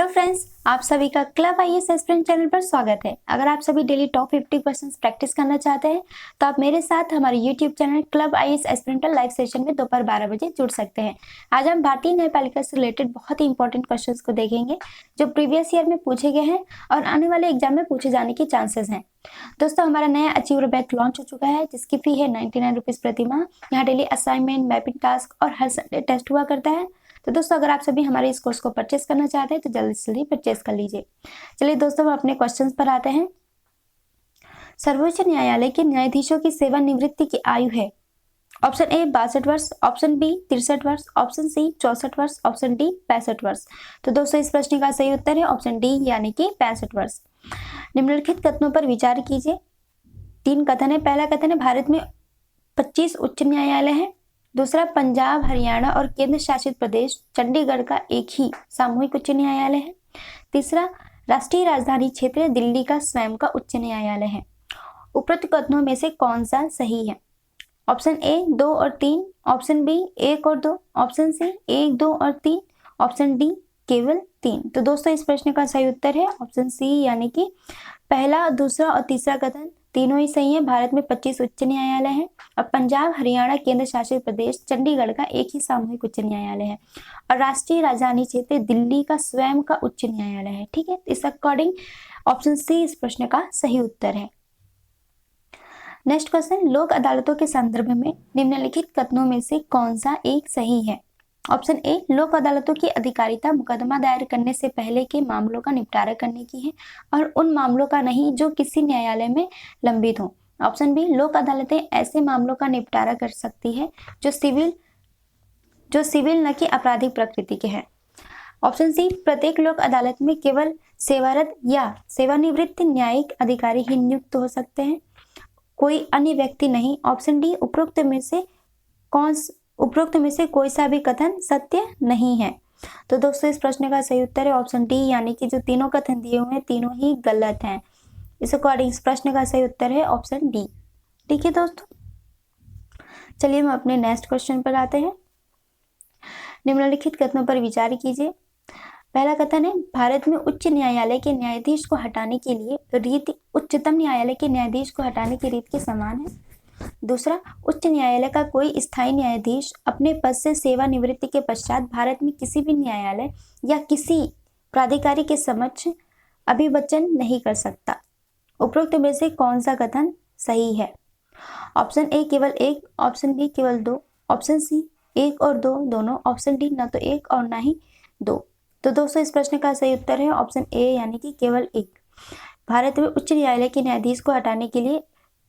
Hello friends, आप सभी का क्लब आईएएस एस्पिरेंट चैनल पर स्वागत है। अगर आप सभी डेली टॉप 50 क्वेश्चंस प्रैक्टिस करना चाहते हैं तो आप मेरे साथ हमारे YouTube channel club IAS aspirant live session में दोपहर 12 बजे जुड़ सकते हैं। आज हम भारतीय न्यायपालिका से रिलेटेड बहुत ही इंपॉर्टेंट क्वेश्चंस को देखेंगे जो प्रीवियस ईयर में पूछे गए हैं और आने वाले एग्जाम में पूछे जाने के चांसेस हैं। दोस्तों, हमारा नया अचीवर बैच लॉन्च हो चुका है जिसकी फी है 99 रुपीज़ प्रति माह। यहाँ डेली असाइनमेंट, मैपिंग टास्क और हर संडे टेस्ट हुआ करता है। तो दोस्तों, अगर आप सभी हमारे इस कोर्स को परचेस करना चाहते हैं तो जल्दी से जल्दी परचेस कर लीजिए। चलिए दोस्तों, हम अपने क्वेश्चंस पर आते हैं। सर्वोच्च न्यायालय के न्यायाधीशों की सेवानिवृत्ति की आयु है ऑप्शन ए 62 वर्ष, ऑप्शन बी 63 वर्ष, ऑप्शन सी 64 वर्ष, ऑप्शन डी 65 वर्ष। तो दोस्तों, इस प्रश्न का सही उत्तर है ऑप्शन डी यानी कि 65 वर्ष। निम्नलिखित कथनों पर विचार कीजिए। 3 कथन है। पहला कथन है भारत में 25 उच्च न्यायालय है। दूसरा, पंजाब, हरियाणा और केंद्र शासित प्रदेश चंडीगढ़ का एक ही सामूहिक उच्च न्यायालय है। तीसरा, राष्ट्रीय राजधानी क्षेत्र दिल्ली का स्वयं का उच्च न्यायालय है। उपरोक्त कथनों में से कौन सा सही है? ऑप्शन ए 2 और 3, ऑप्शन बी 1 और 2, ऑप्शन सी 1, 2 और 3, ऑप्शन डी केवल 3। तो दोस्तों, इस प्रश्न का सही उत्तर है ऑप्शन सी यानी कि पहला, दूसरा और तीसरा कथन तीनों ही सही है। भारत में 25 उच्च न्यायालय है और पंजाब, हरियाणा, केंद्र शासित प्रदेश चंडीगढ़ का एक ही सामूहिक उच्च न्यायालय है और राष्ट्रीय राजधानी क्षेत्र दिल्ली का स्वयं का उच्च न्यायालय है। ठीक है, इस अकॉर्डिंग ऑप्शन सी इस प्रश्न का सही उत्तर है। नेक्स्ट क्वेश्चन, लोक अदालतों के संदर्भ में निम्नलिखित कथनों में से कौन सा एक सही है? ऑप्शन ए, लोक अदालतों की अधिकारिता मुकदमा दायर करने से पहले के मामलों का निपटारा करने की है और उन मामलों का नहीं जो किसी न्यायालय में लंबित हो। ऑप्शन बी, लोक अदालतें ऐसे मामलों का निपटारा कर सकती है जो सिविल न कि आपराधिक प्रकृति के हैं। ऑप्शन सी, प्रत्येक लोक अदालत में केवल सेवारत या सेवानिवृत्त न्यायिक अधिकारी ही नियुक्त हो सकते हैं, कोई अन्य व्यक्ति नहीं। ऑप्शन डी, उपरोक्त में से कोई सा भी कथन सत्य नहीं है। तो दोस्तों, इस प्रश्न का सही उत्तर है ऑप्शन डी यानी कि जो तीनों कथन दिए हुए हैं तीनों ही गलत हैं। इस अकॉर्डिंग इस प्रश्न का सही उत्तर है ऑप्शन डी। ठीक है दोस्तों, चलिए हम अपने नेक्स्ट क्वेश्चन पर आते हैं। निम्नलिखित कथनों पर विचार कीजिए। पहला कथन है भारत में उच्च न्यायालय के न्यायाधीश को हटाने के लिए रीति उच्चतम न्यायालय के न्यायाधीश को हटाने की रीत के समान है। दूसरा, उच्च न्यायालय का कोई स्थायी न्यायाधीश अपने पद से सेवानिवृत्ति के पश्चात भारत में किसी भी न्यायालय या किसी प्राधिकारी के समक्ष अभिवचन नहीं कर सकता। उपरोक्त में से कौन सा कथन सही है? ऑप्शन ए केवल 1, ऑप्शन बी केवल 2, ऑप्शन सी 1 और 2 दोनों, ऑप्शन डी न तो 1 और न ही 2। तो दोस्तों, इस प्रश्न का सही उत्तर है ऑप्शन ए यानी कि केवल 1। भारत में उच्च न्यायालय के न्यायाधीश को हटाने के लिए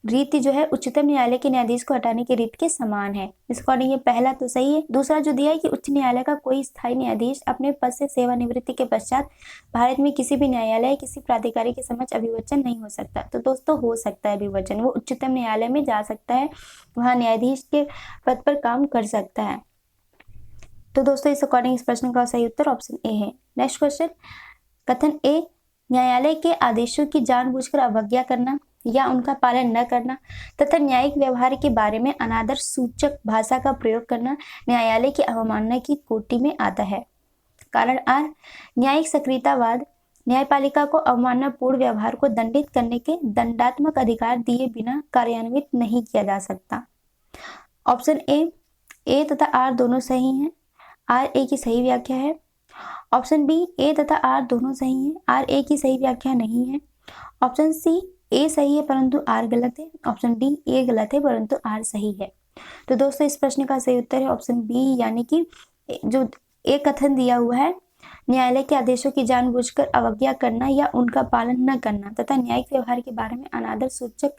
रीति जो है उच्चतम न्यायालय के न्यायाधीश को हटाने की रीत के समान है। इस अकॉर्डिंग ये पहला तो सही है। दूसरा जो दिया है कि उच्च न्यायालय का कोई स्थायी न्यायाधीश अपने पद से सेवानिवृत्ति के पश्चात भारत में किसी भी न्यायालय या किसी प्राधिकारी के समक्ष अभिवचन नहीं हो सकता। तो दोस्तों, हो सकता है अभिवचन, वो उच्चतम न्यायालय में जा सकता है, वहाँ न्यायाधीश के पद पर काम कर सकता है। तो दोस्तों, इस अकॉर्डिंग इस प्रश्न का सही उत्तर ऑप्शन ए है। नेक्स्ट क्वेश्चन, कथन ए, न्यायालय के आदेशों की जानबूझकर अवज्ञा करना या उनका पालन न करना तथा न्यायिक व्यवहार के बारे में अनादर सूचक भाषा का प्रयोग करना न्यायालय की अवमानना की कोटि में आता है। कारण आर, न्यायिक सक्रियतावाद न्यायपालिका को अवमाननापूर्ण व्यवहार को दंडित करने के दंडात्मक अधिकार दिए बिना कार्यान्वित नहीं किया जा सकता। ऑप्शन ए तथा आर दोनों सही हैं, आर ए की सही व्याख्या है। ऑप्शन बी, ए तथा आर दोनों सही हैं, आर ए की सही व्याख्या नहीं है। ऑप्शन सी, ए सही है परंतु आर गलत है। ऑप्शन डी, ए गलत है परंतु आर सही है। तो दोस्तों, इस प्रश्न का सही उत्तर है ऑप्शन बी यानी कि जो ए कथन दिया हुआ है, न्यायालय के आदेशों की जानबूझकर अवज्ञा करना या उनका पालन न करना तथा न्यायिक व्यवहार के बारे में अनादर सूचक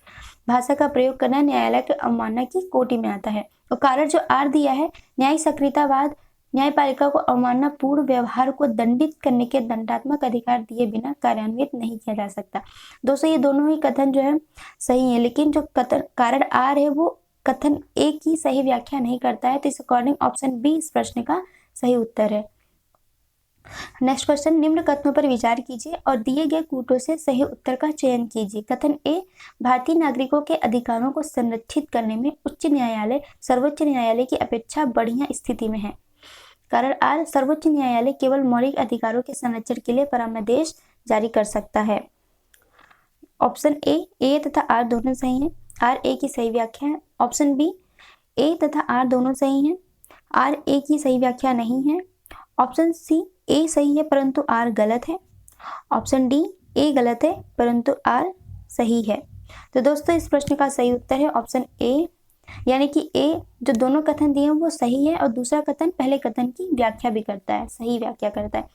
भाषा का प्रयोग करना न्यायालय के अवमानना की कोटि में आता है। और कारण जो आर दिया है, न्यायिक सक्रियतावाद न्यायपालिका को अवमाननापूर्ण व्यवहार को दंडित करने के दंडात्मक अधिकार दिए बिना कार्यान्वित नहीं किया जा सकता। दोस्तों, ये दोनों ही कथन जो है सही है, लेकिन जो कथन कारण आर है वो कथन ए की सही व्याख्या नहीं करता है। तो इस अकॉर्डिंग ऑप्शन बी इस प्रश्न का सही उत्तर है। नेक्स्ट क्वेश्चन, निम्न कथनों पर विचार कीजिए और दिए गए कूटों से सही उत्तर का चयन कीजिए। कथन ए, भारतीय नागरिकों के अधिकारों को संरक्षित करने में उच्च न्यायालय सर्वोच्च न्यायालय की अपेक्षा बढ़िया स्थिति में है। कारण आर, सर्वोच्च न्यायालय केवल मौलिक अधिकारों के संरक्षण के लिए परामर्श जारी कर सकता है। ऑप्शन ए तथा आर दोनों सही हैं। आर ए की सही व्याख्या है। ऑप्शन बी, ए तथा आर दोनों सही हैं। आर ए की सही व्याख्या नहीं है। ऑप्शन सी, ए सही है परंतु आर गलत है। ऑप्शन डी, ए गलत है परंतु आर सही है। तो दोस्तों इस प्रश्न का सही उत्तर है ऑप्शन ए, यानी कि ए जो दोनों कथन दिए हैं वो सही है और दूसरा कथन पहले कथन की व्याख्या भी करता है, सही व्याख्या करता है।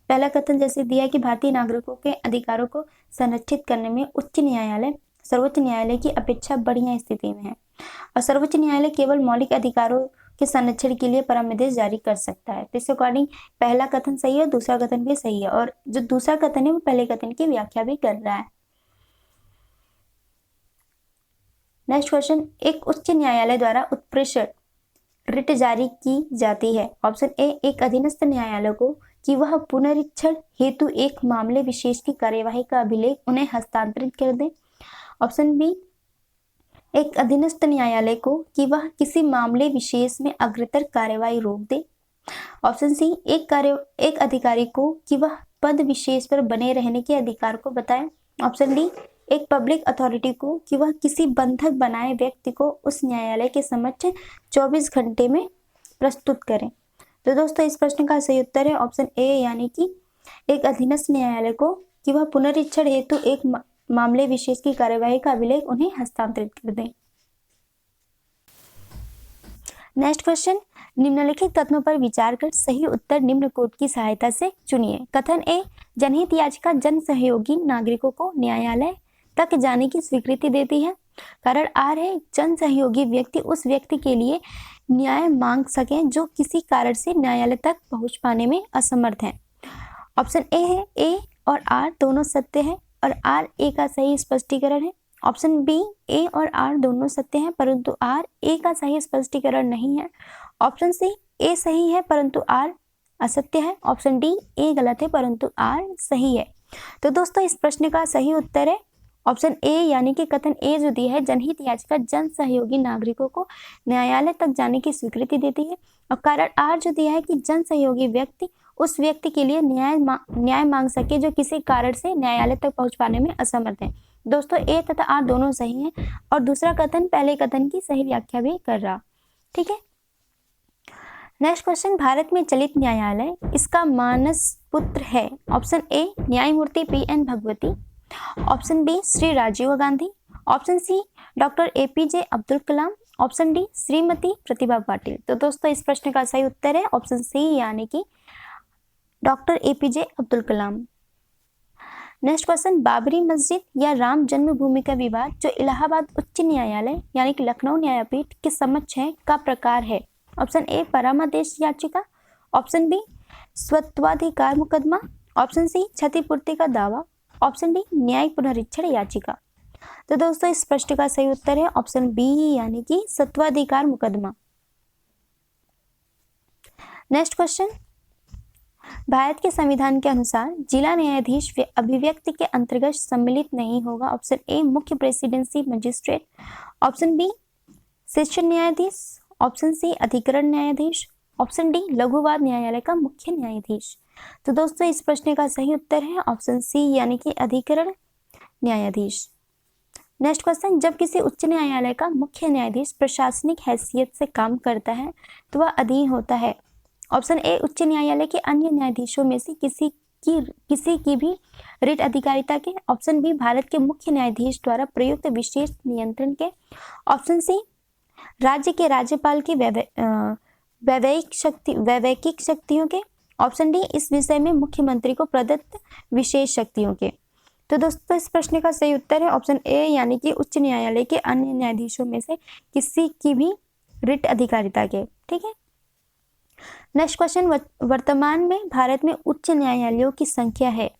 पहला कथन जैसे दिया है कि भारतीय नागरिकों के अधिकारों को संरक्षित करने में उच्च न्यायालय सर्वोच्च न्यायालय की अपेक्षा बढ़िया स्थिति में है और सर्वोच्च न्यायालय केवल मौलिक अधिकारों के संरक्षण के लिए परामर्श जारी कर सकता है। तो इस अकॉर्डिंग पहला कथन सही है, दूसरा कथन भी सही है और जो दूसरा कथन है वो पहले कथन की व्याख्या भी कर रहा है। नेक्स्ट क्वेश्चन, एक उच्च न्यायालय द्वारा उत्प्रेषित रिट जारी की जाती है। ऑप्शन ए, एक अधीनस्थ न्यायालय को कि वह पुनरीक्षण हेतु एक मामले विशेष की कार्यवाही का अभिलेख उन्हें हस्तांतरित कर दे। ऑप्शन बी, एक अधीनस्थ न्यायालय को कि वह किसी मामले विशेष में अग्रतर कार्यवाही रोक दे। ऑप्शन सी, एक अधिकारी को कि वह पद विशेष पर बने रहने के अधिकार को बताए। ऑप्शन डी, एक पब्लिक अथॉरिटी को कि वह किसी बंधक बनाए व्यक्ति को उस न्यायालय के समक्ष 24 घंटे में प्रस्तुत करें। तो दोस्तों इस प्रश्न का सही उत्तर है ऑप्शन ए, यानी कि एक अधीनस्थ न्यायालय को कि वह पुनरीक्षण हेतु एक मामले विशेष की कार्यवाही का अभिलेख उन्हें हस्तांतरित कर दें। नेक्स्ट क्वेश्चन, निम्नलिखित कथनों पर विचार कर सही उत्तर निम्न कोड की सहायता से चुनिए। कथन ए, जनहित याचिका जन सहयोगी नागरिकों को न्यायालय तक जाने की स्वीकृति देती है। कारण आर है, जन सहयोगी व्यक्ति उस व्यक्ति के लिए न्याय मांग सके जो किसी कारण से न्यायालय तक पहुंच पाने में असमर्थ है। ऑप्शन ए है, ए और आर दोनों सत्य है और आर ए का सही स्पष्टीकरण है। ऑप्शन बी, ए और आर दोनों सत्य हैं परंतु आर ए का सही स्पष्टीकरण नहीं है। ऑप्शन सी, ए सही है परंतु आर असत्य है। ऑप्शन डी, ए गलत है परंतु आर सही है। तो दोस्तों इस प्रश्न का सही उत्तर है ऑप्शन ए, यानी कि कथन ए जो दिया है, जनहित याचिका जन सहयोगी नागरिकों को न्यायालय तक जाने की स्वीकृति देती है और कारण आर जो दिया है कि जन सहयोगी व्यक्ति उस व्यक्ति के लिए न्याय मांग सके जो किसी कारण से न्यायालय तक पहुंच पाने में असमर्थ है। दोस्तों ए तथा आर दोनों सही हैं और दूसरा कथन पहले कथन की सही व्याख्या भी कर रहा। ठीक है। नेक्स्ट क्वेश्चन, भारत में चलित न्यायालय इसका मानस पुत्र है। ऑप्शन ए, न्यायमूर्ति P N. Bhagwati. Option B, Shri Rajiv Gandhi. Option C, doctor A P J. Abdul Kalam. Option D, Shrimati Pratibha Patil. तो दोस्तों इस प्रश्न का सही उत्तर है ऑप्शन सी, यानी कि डॉक्टर ए.पी.जे. अब्दुल कलाम। नेक्स्ट क्वेश्चन, बाबरी मस्जिद या राम जन्मभूमि का विवाद जो इलाहाबाद उच्च न्यायालय यानी कि लखनऊ न्यायपीठ के समक्ष है का प्रकार है। ऑप्शन ए, परामर्श याचिका। ऑप्शन बी, स्वत्वाधिकार मुकदमा। ऑप्शन सी, क्षतिपूर्ति का दावा। ऑप्शन डी, न्यायिक पुनरीक्षण याचिका। तो दोस्तों इस प्रश्न का सही उत्तर है ऑप्शन बी, यानी कि स्वत्वाधिकार मुकदमा। नेक्स्ट क्वेश्चन, भारत के संविधान के अनुसार जिला न्यायाधीश अभिव्यक्ति के अंतर्गत सम्मिलित नहीं होगा। ऑप्शन ए, मुख्य presidency magistrate. Option B, session न्यायाधीश। ऑप्शन सी, अधिकरण न्यायाधीश। ऑप्शन डी, लघुवाद न्यायालय का मुख्य न्यायाधीश। तो दोस्तों इस प्रश्न का सही उत्तर है ऑप्शन सी, यानी कि अधिकरण न्यायाधीश। नेक्स्ट क्वेश्चन, जब किसी उच्च न्यायालय का मुख्य न्यायाधीश प्रशासनिक हैसियत से काम करता है तो वह अधीन होता है। ऑप्शन ए, उच्च न्यायालय के अन्य न्यायाधीशों में से किसी की भी रिट अधिकारिता के। ऑप्शन बी, भारत के मुख्य न्यायाधीश द्वारा प्रयुक्त विशेष नियंत्रण के। ऑप्शन सी, राज्य के राज्यपाल की वैवैकिक शक्तियों के। ऑप्शन डी, इस विषय में मुख्यमंत्री को प्रदत्त विशेष शक्तियों के। तो दोस्तों इस प्रश्न का सही उत्तर है ऑप्शन ए, यानी कि उच्च न्यायालय के अन्य न्यायाधीशों में से किसी की भी रिट अधिकारिता के। ठीक है। नेक्स्ट क्वेश्चन, वर्तमान में भारत में उच्च न्यायालयों की संख्या है।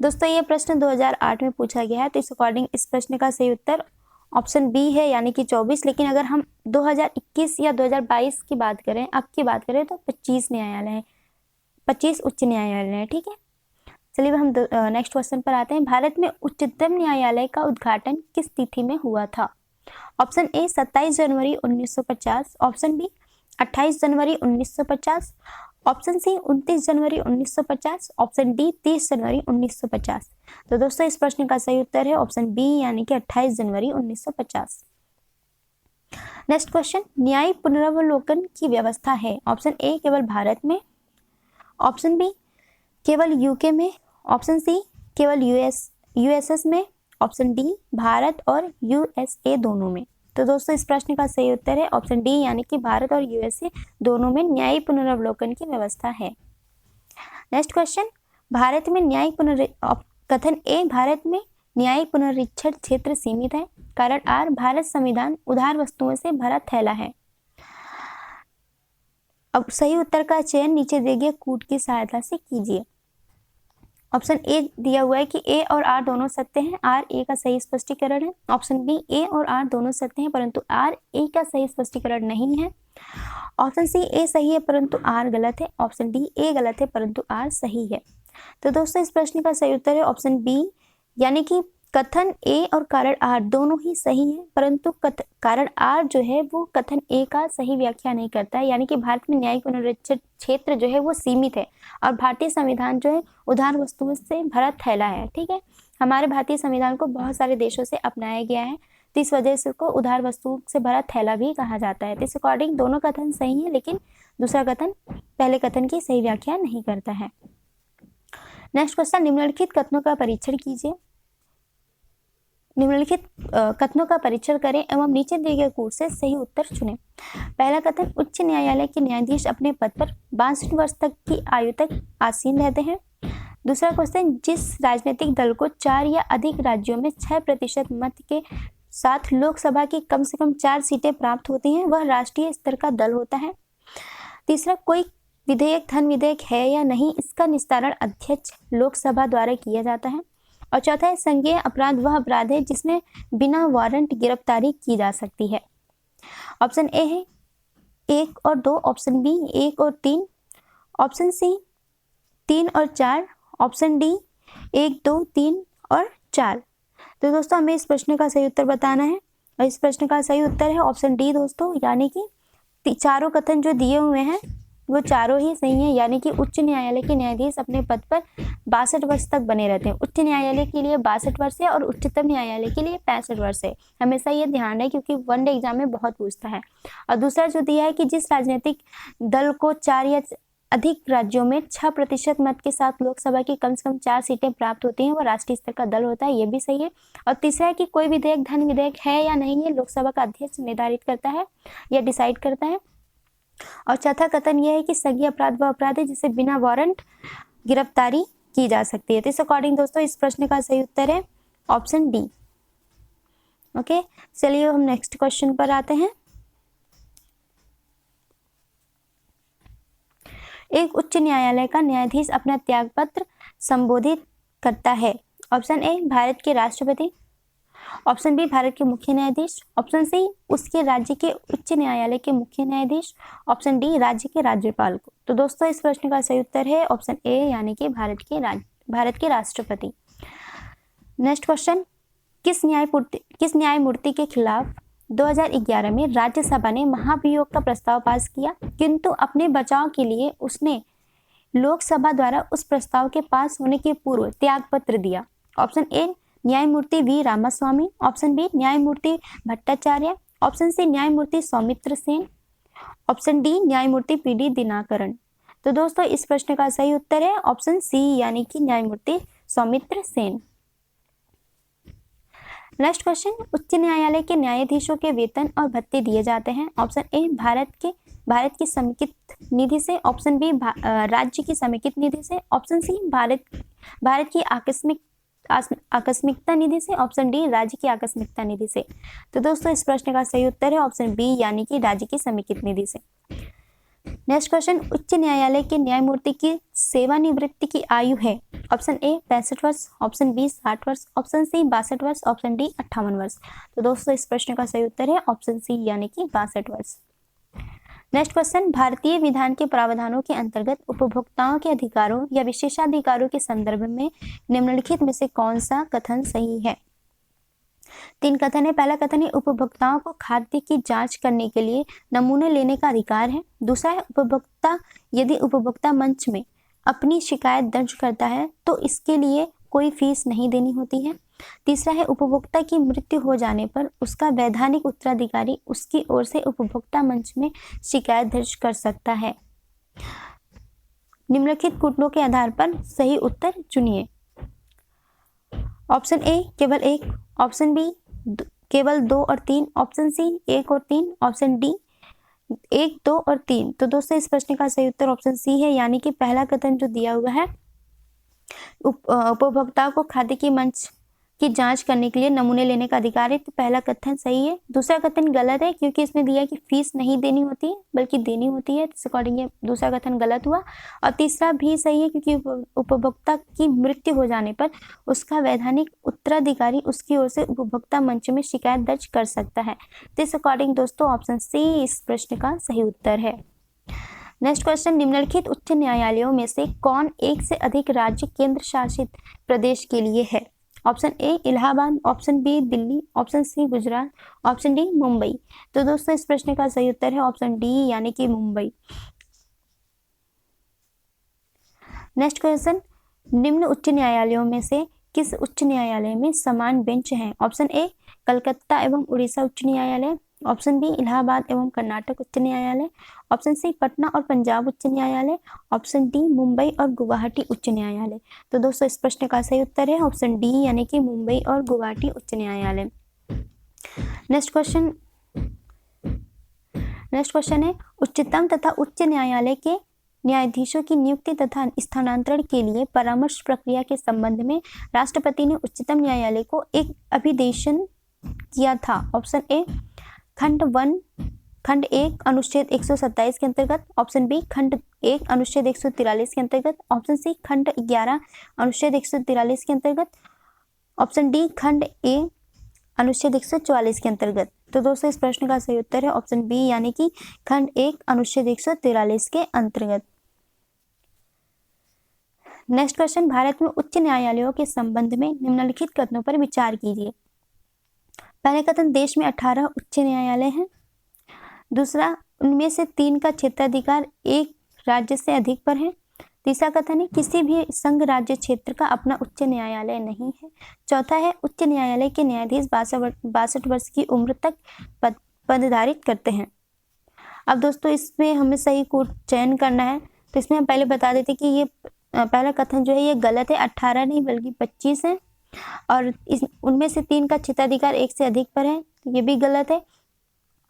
दोस्तों ये प्रश्न 2008 में पूछा गया है, तो इस अकॉर्डिंग इस प्रश्न का सही उत्तर ऑप्शन बी है, यानी कि 24। लेकिन अगर हम 2021 या 2022 की बात करें, अब की बात करें तो 25 न्यायालय हैं, 25 उच्च न्यायालय हैं। ठीक है। चलिए हम नेक्स्ट क्वेश्चन पर आते हैं। भारत में उच्चतम न्यायालय का उद्घाटन किस तिथि में हुआ था। ऑप्शन ए, 27 जनवरी 1950। ऑप्शन बी, 28 जनवरी 1950, ऑप्शन सी 29 जनवरी 1950, ऑप्शन डी 30 जनवरी 1950। तो दोस्तों इस प्रश्न का सही उत्तर है ऑप्शन बी यानी कि 28 जनवरी 1950। नेक्स्ट क्वेश्चन, न्यायिक पुनरावलोकन की व्यवस्था है ऑप्शन ए केवल भारत में, ऑप्शन बी केवल यूके में, ऑप्शन सी केवल यूएसएस में, ऑप्शन डी भारत और यूएसए दोनों में। तो दोस्तों इस प्रश्न का सही उत्तर है ऑप्शन डी यानी कि भारत और यूएसए दोनों में न्यायिक पुनरावलोकन की व्यवस्था है। नेक्स्ट क्वेश्चन, भारत में न्यायिक कथन ए भारत में न्यायिक पुनरीक्षण क्षेत्र सीमित है, कारण आर भारत संविधान उधार वस्तुओं से भरा थैला है। अब सही उत्तर का चयन नीचे दिए गए कूट की सहायता से कीजिए। ऑप्शन ए दिया हुआ है कि ए और आर दोनों सत्य हैं, आर ए का सही स्पष्टीकरण है। ऑप्शन बी ए और आर दोनों सत्य हैं परंतु आर ए का सही स्पष्टीकरण नहीं है। ऑप्शन सी ए सही है परंतु आर गलत है। ऑप्शन डी ए गलत है परंतु आर सही है। तो दोस्तों इस प्रश्न का सही उत्तर है ऑप्शन बी यानी कि कथन ए और कारण आर दोनों ही सही है परंतु कारण आर जो है वो कथन ए का सही व्याख्या नहीं करता है, यानी कि भारत में न्यायिक पुनरीक्षण क्षेत्र जो है वो सीमित है और भारतीय संविधान जो है उधार वस्तुओं से भरा थैला है। ठीक है, हमारे भारतीय संविधान को बहुत सारे देशों से अपनाया गया है तो इस वजह से उसको उधार वस्तुओं से भरा थैला भी कहा जाता है। तो इस अकॉर्डिंग दोनों कथन सही है लेकिन दूसरा कथन पहले कथन की सही व्याख्या नहीं करता है। नेक्स्ट क्वेश्चन, निम्नलिखित कथनों का परीक्षण कीजिए। निम्नलिखित कथनों का परीक्षण करें एवं नीचे दिए गए कूट से सही उत्तर चुनें। पहला कथन, उच्च न्यायालय के न्यायाधीश अपने पद पर 62 वर्ष तक की आयु तक आसीन रहते हैं। दूसरा क्वेश्चन, जिस राजनीतिक दल को 4 या अधिक राज्यों में 6% मत के साथ लोकसभा की कम से कम 4 सीटें प्राप्त होती हैं वह राष्ट्रीय स्तर का दल होता है। तीसरा, कोई विधेयक धन विधेयक है या नहीं इसका निस्तारण अध्यक्ष लोकसभा द्वारा किया जाता है। और चौथा है, संज्ञेय अपराध वह अपराध है जिसमें बिना वारंट गिरफ्तारी की जा सकती है। ऑप्शन ए है 1 और 2, ऑप्शन बी 1 और 3, ऑप्शन सी 3 और 4, ऑप्शन डी 1, 2, 3 और 4। तो दोस्तों हमें इस प्रश्न का सही उत्तर बताना है और इस प्रश्न का सही उत्तर है ऑप्शन डी दोस्तों, यानी कि चारों कथन जो दिए हुए हैं वो चारों ही सही हैं, यानी कि उच्च न्यायालय के न्यायाधीश अपने पद पर 62 वर्ष तक बने रहते हैं। उच्च न्यायालय के लिए 62 वर्ष है और उच्चतम न्यायालय के लिए 65 वर्ष है। हमेशा ये ध्यान है क्योंकि वनडे एग्जाम में बहुत पूछता है। और दूसरा जो दिया है कि जिस राजनीतिक दल को 4 या अधिक राज्यों में 6% मत के साथ लोकसभा की कम से कम 4 सीटें प्राप्त होती हैं वो राष्ट्रीय स्तर का दल होता है, ये भी सही है। और तीसरा है कि कोई विधेयक धन विधेयक है या नहीं ये लोकसभा का अध्यक्ष निर्धारित करता है या डिसाइड करता है। और चौथा कथन यह है कि संज्ञेय अपराध वह अपराध है जिसे बिना वारंट गिरफ्तारी की जा सकती है। तो इस अकॉर्डिंग दोस्तों इस प्रश्न का सही उत्तर है ऑप्शन डी। ओके, चलिए हम नेक्स्ट क्वेश्चन पर आते हैं। एक उच्च न्यायालय का न्यायाधीश अपना त्यागपत्र संबोधित करता है। ऑप्शन ए भारत के राष्ट्रपति, ऑप्शन बी भारत के मुख्य न्यायाधीश, ऑप्शन सी उसके राज्य के उच्च न्यायालय के मुख्य न्यायाधीश, ऑप्शन डी राज्य के राज्यपाल को। तो दोस्तों इस प्रश्न का सही उत्तर है ऑप्शन ए यानी कि भारत के राष्ट्रपति। नेक्स्ट क्वेश्चन, किस न्यायमूर्ति के खिलाफ 2011 में राज्यसभा ने महाभियोग का प्रस्ताव पास किया किंतु अपने बचाव के लिए उसने लोकसभा द्वारा उस प्रस्ताव के पास होने के पूर्व त्यागपत्र दिया। ऑप्शन ए न्यायमूर्ति वी रामास्वामी, ऑप्शन बी न्यायमूर्ति भट्टाचार्य, ऑप्शन सी न्यायमूर्ति सौमित्र सेन, ऑप्शन डी न्यायमूर्ति पीडी दिनाकरण। तो दोस्तों इस प्रश्न का सही उत्तर है ऑप्शन सी यानी कि न्यायमूर्ति सौमित्र सेन। नेक्स्ट क्वेश्चन, उच्च न्यायालय के न्यायाधीशों के वेतन और भत्ते दिए जाते हैं। ऑप्शन ए भारत की समेकित निधि से, ऑप्शन बी राज्य की समेकित निधि से, ऑप्शन सी भारत की आकस्मिकता निधि से, ऑप्शन डी राज्य की आकस्मिकता निधि से। तो दोस्तों इस प्रश्न का सही उत्तर है ऑप्शन बी यानी कि राज्य की समेकित निधि से। नेक्स्ट क्वेश्चन, उच्च न्यायालय के न्यायमूर्ति की सेवानिवृत्ति की आयु है। ऑप्शन ए 65 वर्ष, ऑप्शन बी 60 वर्ष, ऑप्शन सी 62 वर्ष, ऑप्शन डी 58 वर्ष। तो दोस्तों इस प्रश्न का सही उत्तर है ऑप्शन सी यानी कि 62 वर्ष। नेक्स्ट क्वेश्चन, भारतीय विधान के प्रावधानों के अंतर्गत उपभोक्ताओं के अधिकारों या विशेषाधिकारों के संदर्भ में निम्नलिखित में से कौन सा कथन सही है। तीन कथन है। पहला कथन है उपभोक्ताओं को खाद्य की जांच करने के लिए नमूने लेने का अधिकार है। दूसरा है यदि उपभोक्ता मंच में अपनी शिकायत दर्ज करता है तो इसके लिए कोई फीस नहीं देनी होती है। तीसरा है उपभोक्ता की मृत्यु हो जाने पर उसका वैधानिक उत्तराधिकारी उसकी ओर से उपभोक्ता मंच में शिकायत दर्ज कर सकता है। निम्नलिखित कथनों के आधार पर सही उत्तर चुनिए। ऑप्शन ए केवल 1, ऑप्शन बी केवल 2 और 3, ऑप्शन सी 1 और 3, ऑप्शन डी 1, 2 और 3। तो दोस्तों इस प्रश्न का सही उत्तर ऑप्शन सी है, यानी कि पहला कथन जो दिया हुआ है उपभोक्ताओं को खाद्य की मंच की जांच करने के लिए नमूने लेने का अधिकार है, तो पहला कथन सही है। दूसरा कथन गलत है क्योंकि इसमें दिया है कि फीस नहीं देनी होती है बल्कि देनी होती है, इस अकॉर्डिंग ये दूसरा कथन गलत हुआ। और तीसरा भी सही है क्योंकि उपभोक्ता की मृत्यु हो जाने पर उसका वैधानिक उत्तराधिकारी उसकी ओर से उपभोक्ता मंच में शिकायत दर्ज कर सकता है। तो इस अकॉर्डिंग दोस्तों ऑप्शन सी इस प्रश्न का सही उत्तर है। नेक्स्ट क्वेश्चन, निम्नलिखित उच्च न्यायालयों में से कौन एक से अधिक राज्य केंद्र शासित प्रदेश के लिए है? Option A Allahabad, option B Delhi, option C Gujarat, option D Mumbai. तो दोस्तों इस प्रश्न का सही उत्तर है ऑप्शन डी यानी कि मुंबई। नेक्स्ट क्वेश्चन, निम्न उच्च न्यायालयों में से किस उच्च न्यायालय में समान बेंच हैं? ऑप्शन ए कलकत्ता एवं उड़ीसा उच्च न्यायालय, ऑप्शन बी इलाहाबाद एवं कर्नाटक उच्च न्यायालय, ऑप्शन सी पटना और पंजाब उच्च न्यायालय, ऑप्शन डी मुंबई और गुवाहाटी उच्च न्यायालय। तो दोस्तों इस प्रश्न का सही उत्तर है ऑप्शन डी यानी कि मुंबई और गुवाहाटी उच्च न्यायालय। नेक्स्ट क्वेश्चन है उच्चतम तथा उच्च न्यायालय के न्यायाधीशों की नियुक्ति तथा स्थानांतरण के लिए परामर्श प्रक्रिया के संबंध में राष्ट्रपति ने उच्चतम न्यायालय को एक अभिदेशन किया था। ऑप्शन ए खंड 1 अनुच्छेद 127 के अंतर्गत, ऑप्शन बी खंड 1 अनुच्छेद 143 के अंतर्गत, ऑप्शन सी खंड 11 अनुच्छेद 143 के अंतर्गत, ऑप्शन डी खंड ए अनुच्छेद 144 के अंतर्गत। तो दोस्तों इस प्रश्न का सही उत्तर है ऑप्शन बी यानी कि खंड 1 अनुच्छेद 143 के अंतर्गत। नेक्स्ट क्वेश्चन, भारत में उच्च न्यायालयों के संबंध में निम्नलिखित कथनों पर विचार कीजिए। पहले कथन, देश में 18 उच्च न्यायालय हैं। दूसरा, उनमें से 3 का क्षेत्राधिकार एक राज्य से अधिक पर है। तीसरा कथन है किसी भी संघ राज्य क्षेत्र का अपना उच्च न्यायालय नहीं है। चौथा है उच्च न्यायालय के न्यायाधीश 62 वर्ष की उम्र तक पदधारित करते हैं। अब दोस्तों इसमें हमें सही को चयन करना है, तो इसमें हम पहले बता देते कि ये पहला कथन जो है ये गलत है, 18 नहीं बल्कि 25 है। और उनमें से 3 का क्षेत्राधिकार एक से अधिक पर है, तो ये भी गलत है।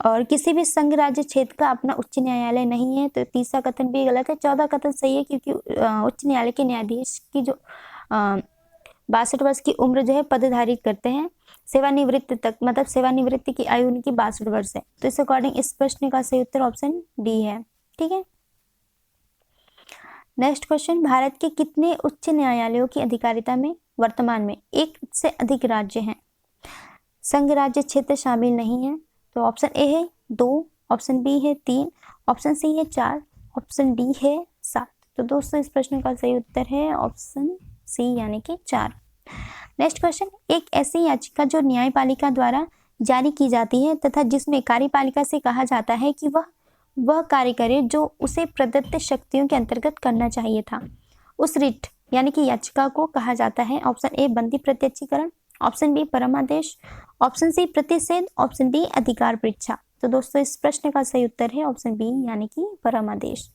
और किसी भी संघ राज्य क्षेत्र का अपना उच्च न्यायालय नहीं है, तो तीसरा कथन भी गलत है। चौथा कथन सही है क्योंकि उच्च न्यायालय के न्यायाधीश की जो 62 वर्ष की उम्र जो है पदधारित करते हैं सेवानिवृत्ति तक, मतलब सेवानिवृत्ति की आयु उनकी 62 वर्ष है। तो इस अकॉर्डिंग इस प्रश्न का सही उत्तर ऑप्शन डी है। ठीक है। नेक्स्ट क्वेश्चन, भारत के कितने उच्च न्यायालयों की अधिकारिता में वर्तमान में एक से अधिक राज्य हैं? संघ राज्य क्षेत्र शामिल नहीं है, तो ऑप्शन ए है 2, ऑप्शन बी है 3, ऑप्शन सी है 4, ऑप्शन डी है 7। तो दोस्तों इस प्रश्न का सही उत्तर है ऑप्शन सी यानी कि 4। नेक्स्ट क्वेश्चन, एक ऐसी याचिका जो न्यायपालिका द्वारा जारी की जाती है तथा जिसमें कार्यपालिका से कहा जाता है कि वह कार्य करे जो उसे प्रदत्त शक्तियों के अंतर्गत करना चाहिए था, उस रिट यानी कि याचिका को कहा जाता है। ऑप्शन ए बंदी प्रत्यक्षीकरण, ऑप्शन बी परमादेश, ऑप्शन सी प्रतिषेध, ऑप्शन डी अधिकार परीक्षा। तो दोस्तों इस प्रश्न का सही उत्तर है ऑप्शन बी यानी कि परमादेश।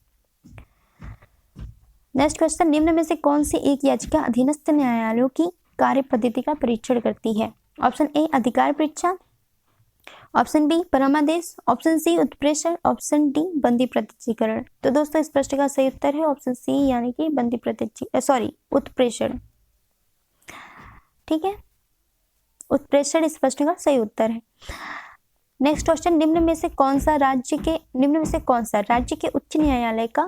नेक्स्ट क्वेश्चन, निम्न में से कौन सी एक याचिका अधीनस्थ न्यायालयों की कार्य पद्धति का परीक्षण करती है? ऑप्शन ए अधिकार परीक्षा, ऑप्शन बी परमादेश, ऑप्शन सी उत्प्रेषण, ऑप्शन डी बंदी प्रत्यक्षीकरण। तो दोस्तों इस प्रश्न का सही उत्तर है ऑप्शन सी यानी कि उत्प्रेषण। ठीक है, उत्प्रेषण इस प्रश्न का सही उत्तर है। नेक्स्ट क्वेश्चन, निम्न में से कौन सा राज्य के उच्च न्यायालय का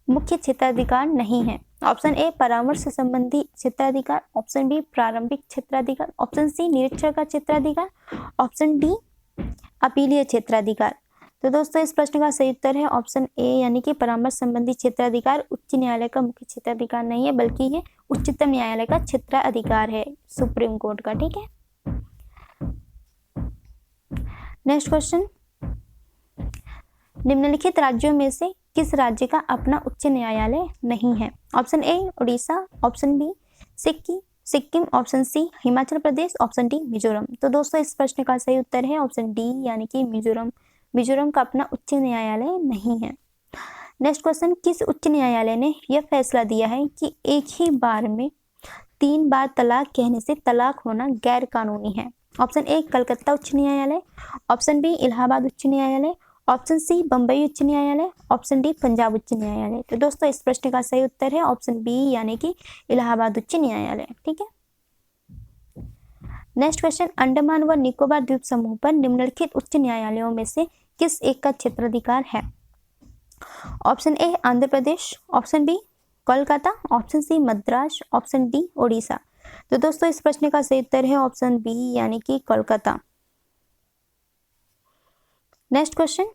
मुख्य क्षेत्राधिकार नहीं है? ऑप्शन ए परामर्श संबंधी क्षेत्राधिकार, ऑप्शन बी प्रारंभिक क्षेत्राधिकार, ऑप्शन सी निरीक्षण का क्षेत्राधिकार, ऑप्शन डी अपीलीय क्षेत्राधिकार। तो दोस्तों इस प्रश्न का सही उत्तर है ऑप्शन ए यानी कि परामर्श संबंधी क्षेत्राधिकार उच्च न्यायालय का मुख्य क्षेत्राधिकार नहीं है, बल्कि ये उच्चतम न्यायालय का क्षेत्राधिकार है, सुप्रीम कोर्ट का। ठीक है। नेक्स्ट क्वेश्चन, निम्नलिखित राज्यों में से किस राज्य का अपना उच्च न्यायालय नहीं है? Option A Orissa, option B Sikkim, option C Himachal Pradesh, option D Mizoram. तो दोस्तों इस प्रश्न का सही उत्तर है ऑप्शन डी यानी कि मिजोरम का अपना उच्च न्यायालय नहीं है। नेक्स्ट क्वेश्चन, किस उच्च न्यायालय ने यह फैसला दिया है कि एक ही बार में 3 बार तलाक कहने से तलाक होना गैर कानूनी है? ऑप्शन ए कलकत्ता उच्च न्यायालय, ऑप्शन बी इलाहाबाद उच्च न्यायालय, ऑप्शन सी बंबई उच्च न्यायालय, ऑप्शन डी पंजाब उच्च न्यायालय। तो दोस्तों इस प्रश्न का सही उत्तर है ऑप्शन बी यानी कि इलाहाबाद उच्च न्यायालय। ठीक है। नेक्स्ट क्वेश्चन, अंडमान व निकोबार द्वीप समूह पर निम्नलिखित उच्च न्यायालयों में से किस एक का क्षेत्राधिकार है? Option A Andhra Pradesh, option B Kolkata, option C Madras, option D Odisha. तो दोस्तों इस प्रश्न का सही उत्तर है ऑप्शन बी यानी कि कोलकाता। नेक्स्ट क्वेश्चन,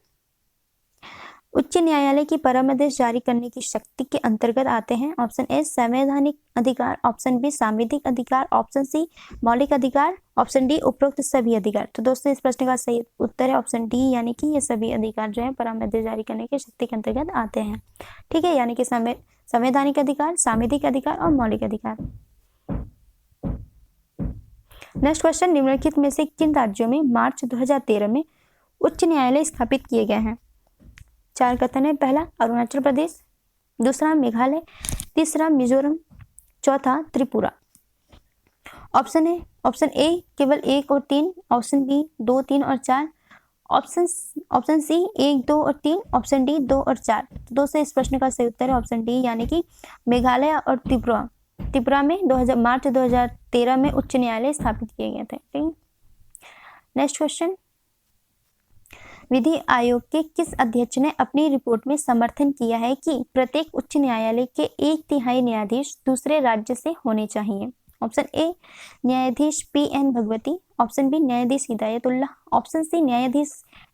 उच्च न्यायालय की परामर्श जारी करने की शक्ति के अंतर्गत आते हैं? ऑप्शन ए संवैधानिक अधिकार, ऑप्शन बी सांविधिक अधिकार, ऑप्शन सी मौलिक अधिकार, ऑप्शन डी उपरोक्त सभी अधिकार। तो दोस्तों इस प्रश्न का सही उत्तर है ऑप्शन डी यानी कि ये सभी अधिकार जो है परामर्श जारी करने की शक्ति के अंतर्गत आते हैं। ठीक है, यानी कि संवैधानिक अधिकार, सांविधिक अधिकार और मौलिक अधिकार। नेक्स्ट क्वेश्चन, निम्नलिखित में से किन राज्यों में मार्च 2013 में उच्च न्यायालय स्थापित किए गए हैं? 4 कथन है। पहला अरुणाचल प्रदेश, दूसरा मेघालय, तीसरा मिजोरम, चौथा त्रिपुरा। ऑप्शन ए केवल 1 और 3, ऑप्शन बी 2, 3 और 4, ऑप्शन सी 1, 2 और 3, ऑप्शन डी 2 और 4। तो दोस्तों इस प्रश्न का सही उत्तर है ऑप्शन डी यानी कि मेघालय और त्रिपुरा में मार्च 2013 में उच्च न्यायालय स्थापित किए गए थे। ठीक है। नेक्स्ट क्वेश्चन, विधि आयोग के किस अध्यक्ष ने अपनी रिपोर्ट में समर्थन किया है कि प्रत्येक उच्च न्यायालय के 1/3 न्यायाधीश दूसरे राज्य से होने चाहिए? ऑप्शन ए न्यायाधीश PN भगवती, ऑप्शन बी न्यायाधीश हिदायतुल्लाह, ऑप्शन सी न्यायाधीश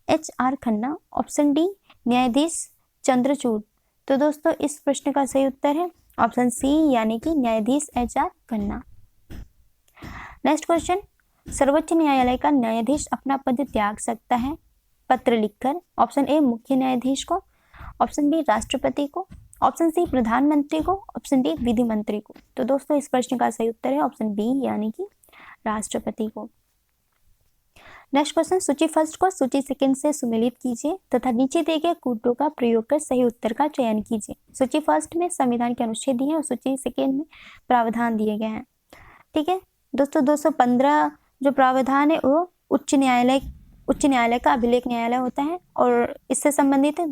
HR खन्ना, ऑप्शन डी न्यायाधीश चंद्रचूड़। तो दोस्तों इस प्रश्न का सही उत्तर है ऑप्शन सी यानी कि न्यायाधीश HR खन्ना। नेक्स्ट क्वेश्चन, सर्वोच्च न्यायालय का न्यायाधीश अपना पद त्याग सकता है पत्र लिखकर? ऑप्शन ए मुख्य न्यायाधीश को, ऑप्शन बी राष्ट्रपति को, ऑप्शन सी प्रधानमंत्री को, ऑप्शन डी विधि मंत्री को। तो दोस्तों इस प्रश्न का सही उत्तर है ऑप्शन बी यानी कि राष्ट्रपति को। नेक्स्ट क्वेश्चन, सूची फर्स्ट को सूची सेकंड से सुमेलित कीजिए तथा नीचे दिए गए कूटों का प्रयोग कर सही उत्तर का चयन कीजिए। सूची फर्स्ट में संविधान के अनुच्छेद दिए हैं और सूची सेकंड में प्रावधान दिए गए हैं। ठीक है दोस्तों, 215 जो प्रावधान है वो उच्च न्यायालय का अभिलेख न्यायालय होता है और इससे संबंधित है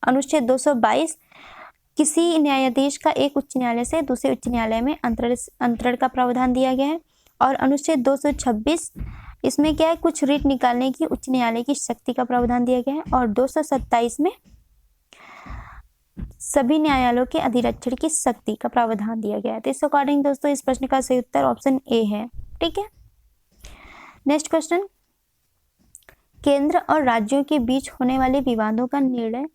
अनुच्छेद 222 किसी न्यायाधीश का एक उच्च न्यायालय से दूसरे उच्च न्यायालय में अंतरण का प्रावधान दिया गया है। और अनुच्छेद 226 इसमें क्या है, कुछ रीट निकालने की उच्च न्यायालय की शक्ति का प्रावधान दिया गया है। और 227 में सभी न्यायालयों के अधिरक्षण की शक्ति का प्रावधान दिया गया है। तो इस अकॉर्डिंग दोस्तों इस प्रश्न का सही उत्तर ऑप्शन ए है। ठीक है। नेक्स्ट क्वेश्चन, केंद्र और राज्यों के बीच होने वाले विवादों का निर्णय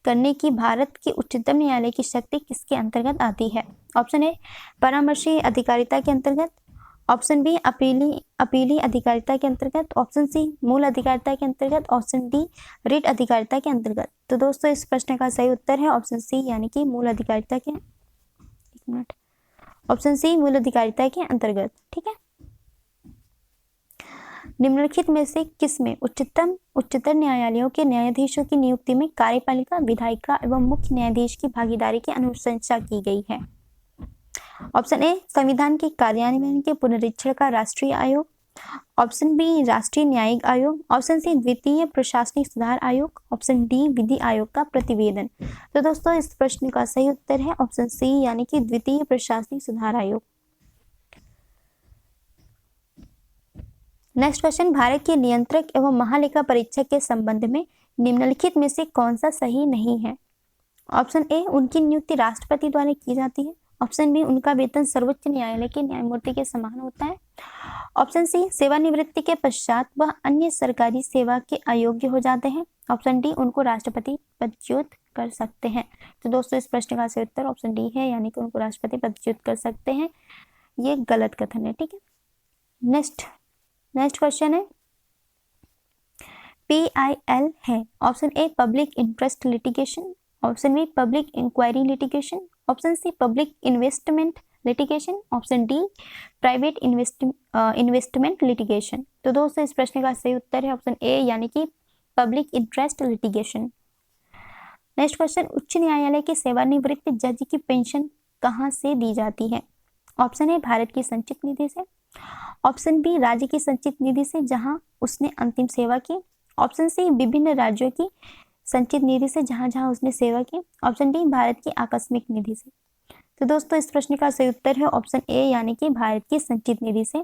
करने की भारत के उच्चतम न्यायालय की शक्ति किसके अंतर्गत आती है? ऑप्शन ए परामर्शी अधिकारिता के अंतर्गत, ऑप्शन बी अपीली अधिकारिता के अंतर्गत, ऑप्शन सी मूल अधिकारिता के अंतर्गत, ऑप्शन डी रीट अधिकारिता के अंतर्गत। तो दोस्तों इस प्रश्न का सही उत्तर है ऑप्शन सी यानी कि मूल अधिकारिता के ऑप्शन सी मूल अधिकारिता के अंतर्गत। ठीक है। निम्नलिखित में से किसमें उच्चतर न्यायालयों के न्यायाधीशों की नियुक्ति में कार्यपालिका, विधायिका एवं मुख्य न्यायाधीश की भागीदारी की अनुशंसा की गई है? ऑप्शन ए संविधान के कार्यान्वयन के पुनरीक्षण का राष्ट्रीय आयोग, ऑप्शन बी राष्ट्रीय न्यायिक आयोग, ऑप्शन सी द्वितीय प्रशासनिक सुधार आयोग, ऑप्शन डी विधि आयोग का प्रतिवेदन। तो दोस्तों इस प्रश्न का सही उत्तर है ऑप्शन सी यानी कि द्वितीय प्रशासनिक सुधार आयोग। नेक्स्ट क्वेश्चन, भारत के नियंत्रक एवं महालेखा परीक्षक के संबंध में निम्नलिखित में से कौन सा सही नहीं है? ऑप्शन ए उनकी नियुक्ति राष्ट्रपति द्वारा की जाती है, ऑप्शन बी उनका वेतन सर्वोच्च न्यायालय के न्यायमूर्ति के समान होता है, ऑप्शन सी सेवानिवृत्ति के पश्चात वह अन्य सरकारी सेवा के अयोग्य हो जाते हैं, ऑप्शन डी उनको राष्ट्रपति पदच्युत कर सकते हैं। तो दोस्तों इस प्रश्न का सही उत्तर ऑप्शन डी है यानी कि उनको राष्ट्रपति पदच्युत कर सकते हैं। ये गलत कथन है। ठीक है। नेक्स्ट क्वेश्चन है, PIL है? Option A public interest litigation, option B public inquiry litigation, option C public investment litigation, option D private investment litigation. तो दोस्तों इस प्रश्न का सही उत्तर है ऑप्शन ए यानी कि public interest litigation. Next question, उच्च न्यायालय के सेवानिवृत्त जज की पेंशन कहाँ से दी जाती है? ऑप्शन ए भारत की संचित निधि से, ऑप्शन बी राज्य की संचित निधि से जहां उसने अंतिम सेवा की, ऑप्शन सी विभिन्न राज्यों की संचित निधि से जहां जहां उसने सेवा की, ऑप्शन डी भारत की आकस्मिक निधि से। तो दोस्तों इस प्रश्न का सही उत्तर है ऑप्शन ए यानी कि भारत की संचित निधि से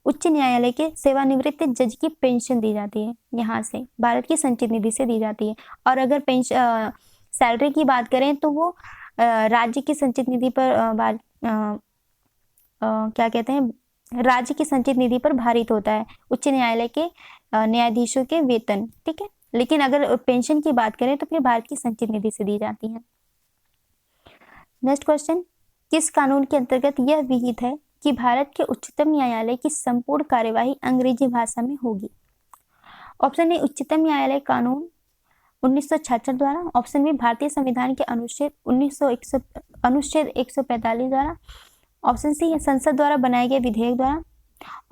उच्च न्यायालय के सेवानिवृत्त जज की पेंशन दी जाती है, यहाँ से भारत की संचित निधि से दी जाती है। और अगर पेंशन सैलरी की बात करें तो वो राज्य की संचित निधि पर क्या कहते हैं, राज्य की संचित निधि पर भारित होता है उच्च न्यायालय के न्यायाधीशों के वेतन, ठीक है। लेकिन अगर पेंशन की बात करें तो फिर भारत की संचित निधि से दी जाती है। नेक्स्ट क्वेश्चन, किस कानून के अंतर्गत यह विहित है कि भारत के उच्चतम न्यायालय की संपूर्ण कार्यवाही अंग्रेजी भाषा में होगी? ऑप्शन ए उच्चतम न्यायालय कानून 1966 द्वारा, ऑप्शन बी भारतीय संविधान के अनुच्छेद 145 द्वारा, ऑप्शन सी संसद द्वारा बनाए गए विधेयक द्वारा,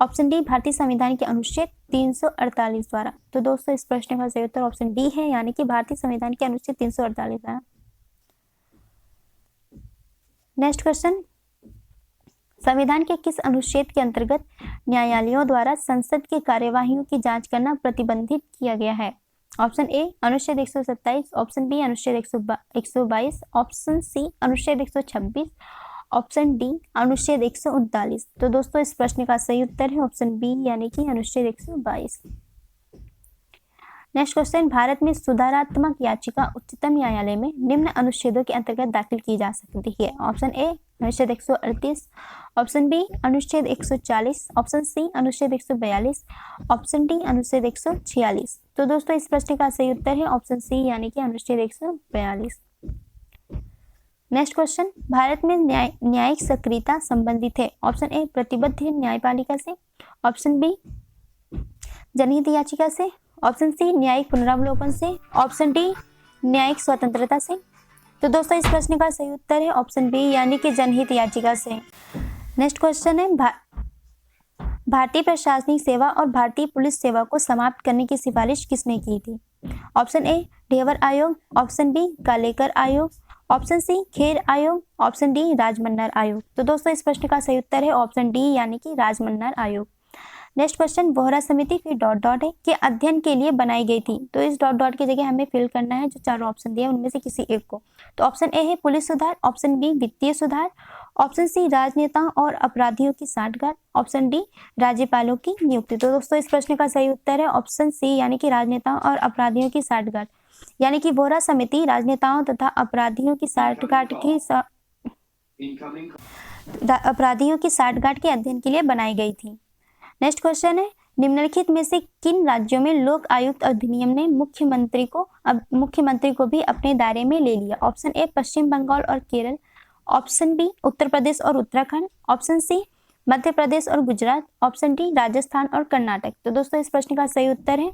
ऑप्शन डी भारतीय संविधान के अनुच्छेद 348 द्वारा। तो दोस्तों इस प्रश्न का सही उत्तर ऑप्शन डी है यानी कि भारतीय संविधान के अनुच्छेद 348 द्वारा। नेक्स्ट क्वेश्चन, संविधान के किस अनुच्छेद के अंतर्गत न्यायालयों द्वारा संसद की कार्यवाहियों की जांच करना प्रतिबंधित किया गया है? ऑप्शन ए अनुच्छेद 127, ऑप्शन बी अनुच्छेद 122, ऑप्शन सी अनुच्छेद 126, ऑप्शन डी अनुच्छेद 139। तो दोस्तों इस प्रश्न का सही उत्तर है ऑप्शन बी यानी कि अनुच्छेद 122। नेक्स्ट क्वेश्चन, भारत में सुधारात्मक याचिका उच्चतम न्यायालय में निम्न अनुच्छेदों के अंतर्गत दाखिल की जा सकती है? ऑप्शन ए अनुच्छेद 138, ऑप्शन बी अनुच्छेद 140, ऑप्शन सी अनुच्छेद 142, ऑप्शन डी अनुच्छेद 146। तो दोस्तों इस प्रश्न का सही उत्तर है ऑप्शन सी यानी कि अनुच्छेद 142। नेक्स्ट क्वेश्चन, भारत में न्यायिक सक्रियता संबंधित है? ऑप्शन ए प्रतिबद्ध न्यायपालिका से, ऑप्शन बी जनहित याचिका से, ऑप्शन सी न्यायिक पुनरावलोकन से, ऑप्शन डी न्यायिक स्वतंत्रता से। तो दोस्तों इस प्रश्न का सही उत्तर है ऑप्शन बी यानी कि जनहित याचिका से। नेक्स्ट क्वेश्चन है, भारतीय प्रशासनिक सेवा और भारतीय पुलिस सेवा को समाप्त करने की सिफारिश किसने की थी? ऑप्शन ए ढेवर आयोग, ऑप्शन बी कालेकर आयोग, ऑप्शन सी खेर आयोग, ऑप्शन डी राजमन्नार आयोग। तो दोस्तों इस प्रश्न का सही उत्तर है ऑप्शन डी यानी कि राजमन्नार आयोग। नेक्स्ट क्वेश्चन, बोहरा समिति फिर डॉट डॉट है के अध्ययन के लिए बनाई गई थी। तो इस डॉट डॉट की जगह हमें फिल करना है जो चारों ऑप्शन दिए उनमें से किसी एक को। तो ऑप्शन ए है पुलिस सुधार, ऑप्शन बी वित्तीय सुधार, ऑप्शन सी राजनेताओं और अपराधियों की साठगांठ, ऑप्शन डी राज्यपालों की नियुक्ति। तो दोस्तों इस प्रश्न का सही उत्तर है ऑप्शन सी यानी कि राजनेताओं और अपराधियों की साठगांठ, यानी कि बोहरा समिति राजनेताओं तथा अपराधियों की साठगांठ के अध्ययन के लिए बनाई गई थी। नेक्स्ट क्वेश्चन है, निम्नलिखित में से किन राज्यों में लोक आयुक्त अधिनियम ने मुख्यमंत्री को भी अपने दायरे में ले लिया? ऑप्शन ए पश्चिम बंगाल और केरल, ऑप्शन बी उत्तर प्रदेश और उत्तराखंड, ऑप्शन सी मध्य प्रदेश और गुजरात, ऑप्शन डी राजस्थान और कर्नाटक। तो दोस्तों इस प्रश्न का सही उत्तर है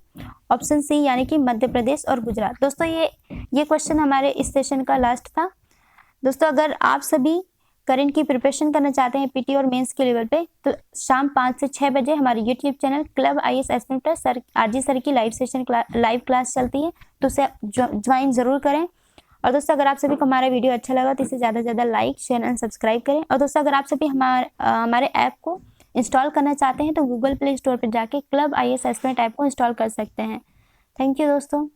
ऑप्शन सी यानी कि मध्य प्रदेश और गुजरात। दोस्तों ये क्वेश्चन हमारे इस सेशन का लास्ट था। दोस्तों अगर आप सभी करंट की प्रिपरेशन करना चाहते हैं पीटी और मेंस के लेवल पे, तो शाम 5 से 6 बजे हमारे YouTube channel club IAS aspirant पर सर आरजी सर की लाइव क्लास चलती है, तो उसे ज्वाइन जरूर करें। और दोस्तों अगर आप सभी को हमारा वीडियो अच्छा लगा तो इसे ज़्यादा से ज़्यादा लाइक शेयर एंड सब्सक्राइब करें। और दोस्तों अगर आप सभी हमारे ऐप को इंस्टॉल करना चाहते हैं तो गूगल प्ले स्टोर पर जाके क्लब IAS एस्पिरेंट ऐप को इंस्टॉल कर सकते हैं। थैंक यू दोस्तों।